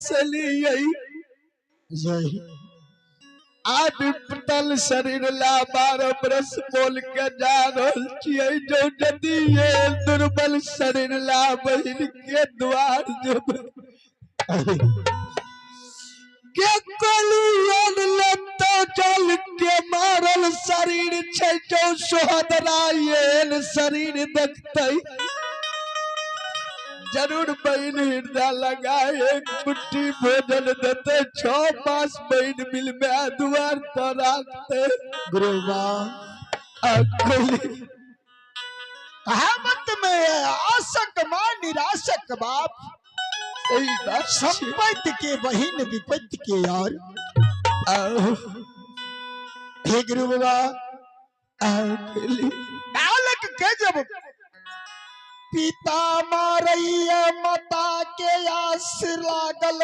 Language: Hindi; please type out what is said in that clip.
चलिए यही आज पतल शरीर ला 12 बरस बोल के जा रहल छियै जो यदि ये दुर्बल शरीर ला बहिन के द्वार जब के कलियन लत्तो जल के मारल शरीर छै जो सोहदरा ये शरीर देखते जरूर बहन हृदय लगाए एक मुट्ठी भोजन देते 6 मास बहन मिल में द्वार पर रखते गुरुबा कहावत में आशक मां निराशक बाप। सही बात संपत्ति के बहिन विपत्ति के यार। हे गुरु बाबा बालक के जब पिता मारैया माता के आस लागल